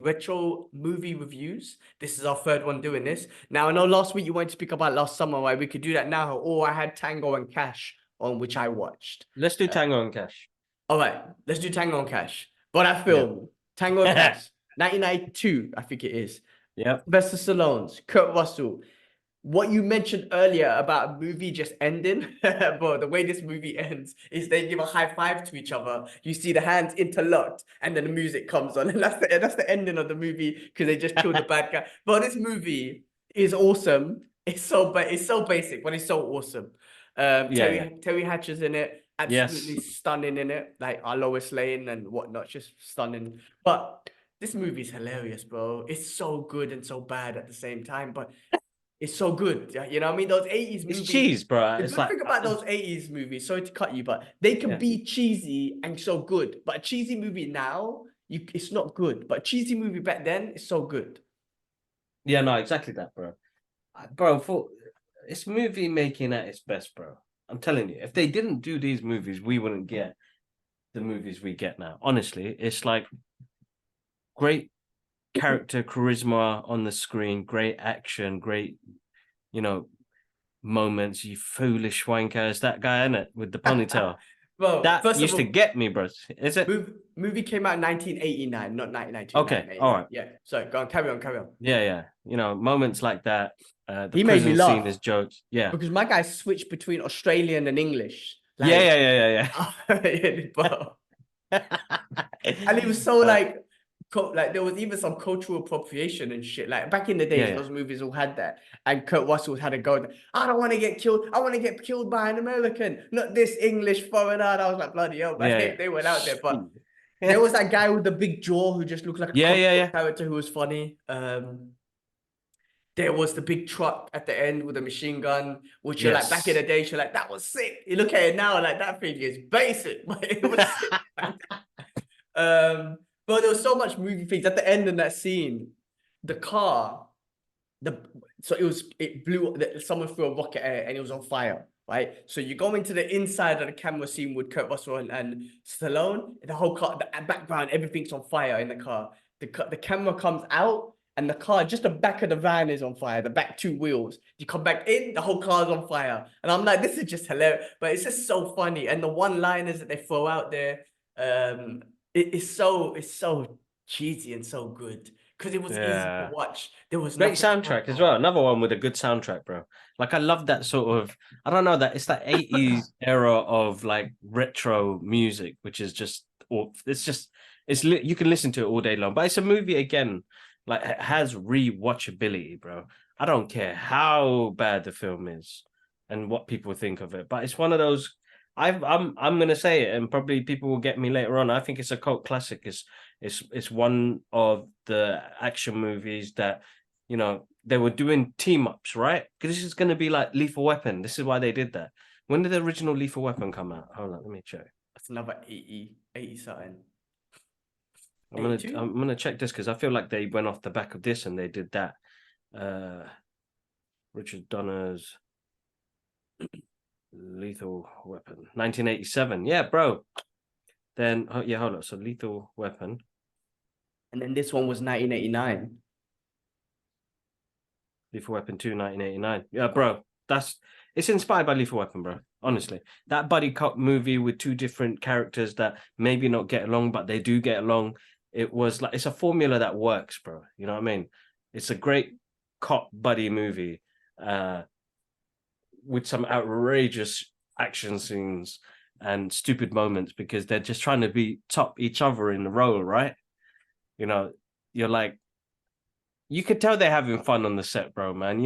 retro movie reviews. This is our third one doing this. Now, I know last week you wanted to speak about last summer, right? We could do that now. Or I had Tango and Cash on, which I watched. Let's do Tango and Cash. All right, let's do Tango and Cash. But that film, Tango and Cash, 1992, I think it is. Yeah. Sylvester Stallone's, Kurt Russell. What you mentioned earlier about a movie just ending, but the way this movie ends is they give a high five to each other. You see the hands interlocked, and then the music comes on, and that's the ending of the movie because they just killed the bad guy. But this movie is awesome. It's so basic, but it's so awesome. Teri Hatcher's in it, absolutely stunning in it, like our Lois Lane and whatnot, just stunning. But this movie's hilarious, bro. It's so good and so bad at the same time, but it's so good. You know what I mean? Those 80s movies. It's cheese, bro. The good thing about those 80s movies, sorry to cut you, but they can be cheesy and so good. But a cheesy movie now, it's not good. But a cheesy movie back then is so good. Yeah, no, exactly that, bro. Bro, it's movie making at its best, bro. I'm telling you, if they didn't do these movies, we wouldn't get the movies we get now. Honestly, it's like great character charisma on the screen, great action, great, moments. You foolish wanker, is that guy in it with the ponytail? Well, that used to get me, bro. Is it? Movie came out in 1989, not 1992. Okay, all right. Yeah, so go on, carry on. Yeah. Moments like that. He made me laugh. Scene is jokes. Yeah, because my guy switched between Australian and English. Like, yeah. And he was so like there was even some cultural appropriation and shit. Like back in the days, those movies all had that. And Kurt Russell had a go. I don't want to get killed. I want to get killed by an American, not this English foreigner. And I was like, bloody hell, man. They went out there. But there was that guy with the big jaw who just looked like a character who was funny. There was the big truck at the end with a machine gun, which you're like back in the day, you're like, that was sick. You look at it now, like that thing is basic, but it was sick. But there was so much movie things at the end in that scene. The car, it blew. Someone threw a rocket at it and it was on fire, right? So you go into the inside of the camera scene with Kurt Russell and Stallone. The whole car, the background, everything's on fire in the car. The camera comes out and the car, just the back of the van is on fire. The back two wheels. You come back in, the whole car's on fire. And I'm like, this is just hilarious. But it's just so funny. And the one-liners that they throw out there. It's so cheesy and so good because it was easy to watch. There was great soundtrack as well. Another one with a good soundtrack, bro. Like I love that sort of. I don't know that it's that 80s era of like retro music, which is just. You can listen to it all day long. But it's a movie again. Like it has rewatchability, bro. I don't care how bad the film is and what people think of it, but it's one of those. I'm gonna say it, and probably people will get me later on. I think it's a cult classic. It's one of the action movies that they were doing team ups, right? Because this is gonna be like Lethal Weapon. This is why they did that. When did the original Lethal Weapon come out? Hold on, let me check. That's another 80 something. I'm gonna check this because I feel like they went off the back of this and they did that. Richard Donner's Lethal Weapon, 1987. Yeah, bro. Then hold on. So Lethal Weapon, and then this one was 1989. Lethal Weapon 2, 1989. Yeah, bro. It's inspired by Lethal Weapon, bro. Honestly, that buddy cop movie with two different characters that maybe not get along, but they do get along. It was like it's a formula that works, bro. You know what I mean? It's a great cop buddy movie. With some outrageous action scenes and stupid moments because they're just trying to be top each other in the role, right? You're like, you could tell they're having fun on the set, bro, man.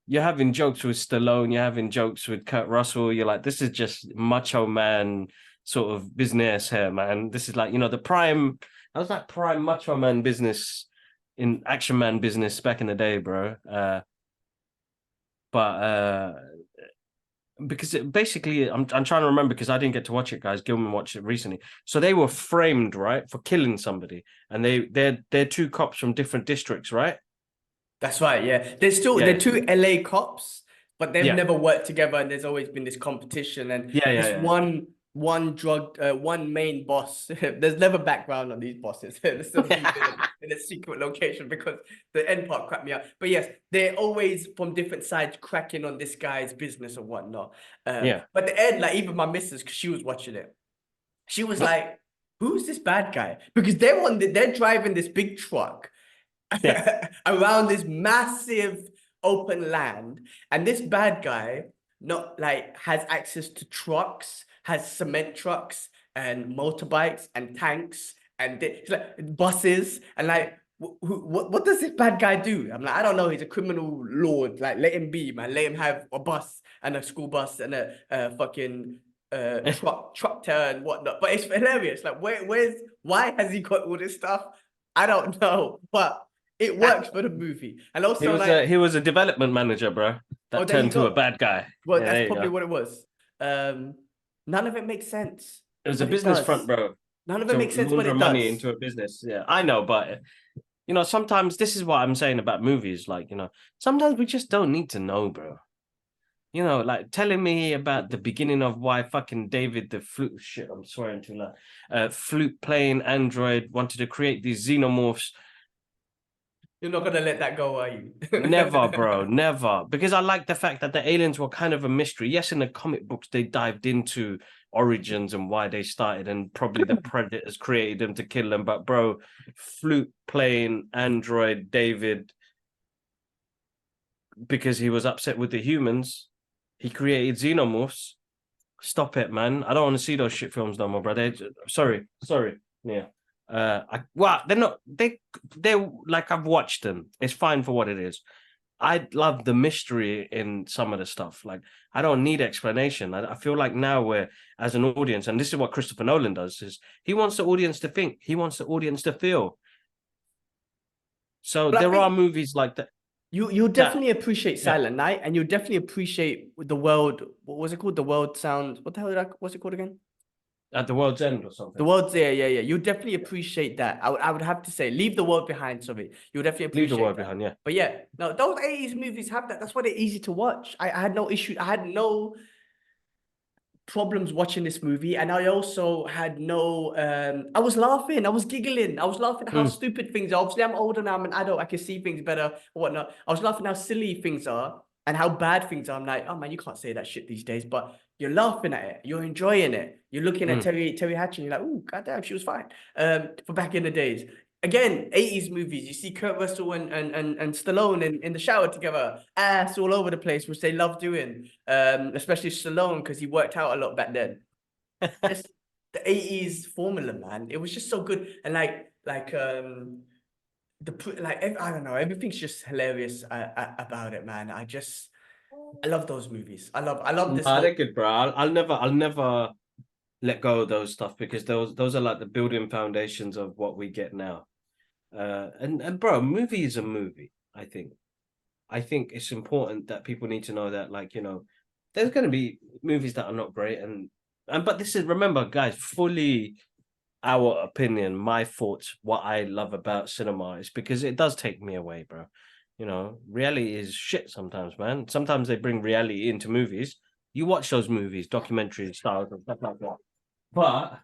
You're having jokes with Stallone, you're having jokes with Kurt Russell. You're like, this is just macho man sort of business here, man. This is like, that was like prime macho man business in action man business back in the day, bro. But because basically, I'm trying to remember because I didn't get to watch it, guys. Gilman watched it recently. So they were framed, right, for killing somebody, and they're two cops from different districts, right? That's right. Yeah, they're two LA cops, but they've never worked together, and there's always been this competition. And one main boss. There's never background on these bosses. in a secret location because the end part cracked me up. But yes, they're always from different sides cracking on this guy's business or whatnot. Yeah. But the end, like even my missus, because she was watching it, she was like, "Who's this bad guy?" Because they're driving this big truck Yeah. around this massive open land, and this bad guy not like has access to trucks, has cement trucks and motorbikes and tanks and like buses and like. What does this bad guy do? I'm like, I don't know. He's a criminal lord. Like, let him be, man. Let him have a bus and a school bus and a fucking tractor and whatnot. But it's hilarious. Like, why has he got all this stuff? I don't know, but it works for the movie. And also, like, He was a development manager, bro. oh, That there you turned to a go. bad guy. Well, Yeah, that's there you probably go. what it was. None of it makes sense, It was a but it business front, does. bro. None of it To makes sense, but launder it money does. into a business. Yeah, I know, but sometimes this is what I'm saying about movies. Like, sometimes we just don't need to know, bro. Like telling me about the beginning of why fucking David the flute shit, I'm swearing too loud. Flute playing android wanted to create these xenomorphs. You're not gonna let that go, are you? Never, bro, never. Because I like the fact that the aliens were kind of a mystery. Yes, in the comic books, they dived into origins and why they started, and probably the predators created them to kill them. But, bro, flute playing android David, because he was upset with the humans, he created xenomorphs. Stop it, man. I don't want to see those shit films no more, bro. Sorry. Yeah. They're not, they're like, I've watched them. It's fine for what it is. I love the mystery in some of the stuff. Like, I don't need explanation. I feel like now we're, as an audience, and this is what Christopher Nolan does, is he wants the audience to think. He wants the audience to feel. So But I there are think movies like that. you'll That definitely appreciate yeah, Silent Night, and you'll definitely appreciate the world. What was it called? The World Sound. What the hell what's it called again? at the world's end or The something. world's there, yeah. You definitely appreciate that. I would have to say, leave the world behind. Sorry, you'll definitely Leave the appreciate world that. behind. Yeah. But yeah, no, those 80s movies have that. That's why they're easy to watch. I had no issue. I had no problems watching this movie, and I also had no I was laughing, I was giggling, I was laughing at how Mm. stupid things are. Obviously I'm older now, I'm an adult, I can see things better or whatnot. I was laughing how silly things are and how bad things are. I'm like, oh man, you can't say that shit these days, but you're laughing at it, you're enjoying it, you're looking at Teri Hatcher, you're like, oh goddamn, she was fine. For back in the days. Again, 80s movies, you see Kurt Russell and Stallone in the shower together, ass all over the place, which they love doing. Especially Stallone, because he worked out a lot back then. Just the 80s formula, man. It was just so good. And I don't know, everything's just hilarious about it, man. I love those movies. I love this Nah, they're whole. good, bro. I'll never let go of those stuff, because those are like the building foundations of what we get now. And bro, movie is a movie. I think it's important that people need to know that, like, there's going to be movies that are not great, and but this is, remember, guys, fully our opinion, my thoughts, what I love about cinema is because it does take me away, bro. Reality is shit sometimes, man. Sometimes they bring reality into movies. You watch those movies, documentary styles and stuff like that. But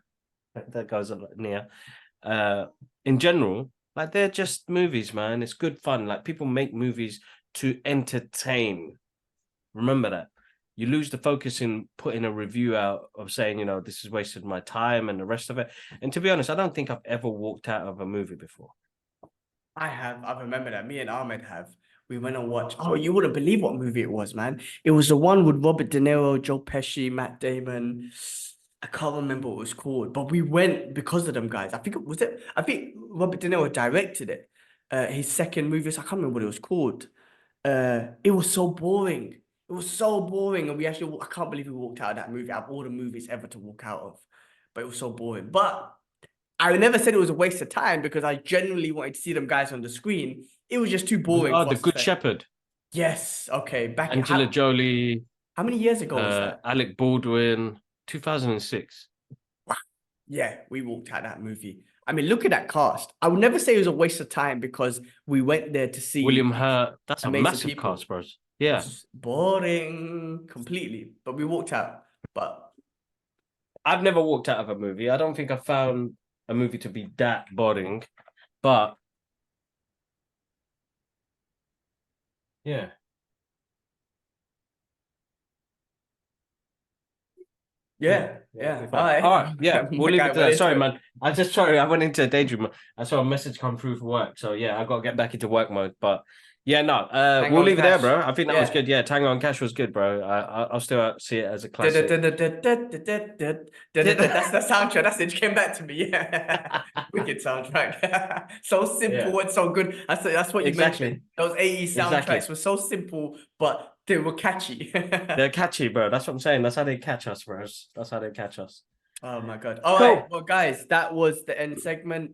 that goes a lot near. Uh, in general, like, they're just movies, man. It's good fun. Like, people make movies to entertain. Remember that. You lose the focus in putting a review out of saying, this has wasted my time and the rest of it. And to be honest, I don't think I've ever walked out of a movie before. I remember that. Me and Ahmed have. We went and watched. Oh, you wouldn't believe what movie it was, man. It was the one with Robert De Niro, Joe Pesci, Matt Damon. I can't remember what it was called, but we went because of them guys. I think it was it. I think Robert De Niro directed it. His second movie. So I can't remember what it was called. It was so boring. It was so boring, and I can't believe we walked out of that movie. Out of all the movies ever to walk out of, but it was so boring. But I never said it was a waste of time because I genuinely wanted to see them guys on the screen. It was just too boring for The us to Good say. Shepherd, Yes, okay. Angela Jolie, How many years ago was that? Alec Baldwin, 2006. Yeah, we walked out that movie. I mean, look at that cast. I would never say it was a waste of time because we went there to see William these Hurt. That's a amazing massive people. cast, bros. It Yeah. was boring completely, but we walked out. But I've never walked out of a movie. I don't think I found a movie to be that boring, but Yeah. Yeah. All right. All right. Yeah, we'll My leave guy it to went that. into Sorry, it. man. I went into a daydream. I saw a message come through for work. So yeah, I got to get back into work mode. But yeah, no, Tango we'll and leave it there, Cash. bro. I think that was Yeah. good. Yeah, Tango and Cash was good, bro. I'll still see it as a That's classic. the soundtrack. That's it. It came back to me. Yeah. Wicked soundtrack. So Yeah, simple and so good. That's what you mentioned. exactly. Those 80s soundtracks Exactly. were so simple, but they were catchy. They're catchy, bro. That's what I'm saying. That's how they catch us, bro. That's how they catch us. Oh my God. All right. Cool. Well, guys, that was the end segment.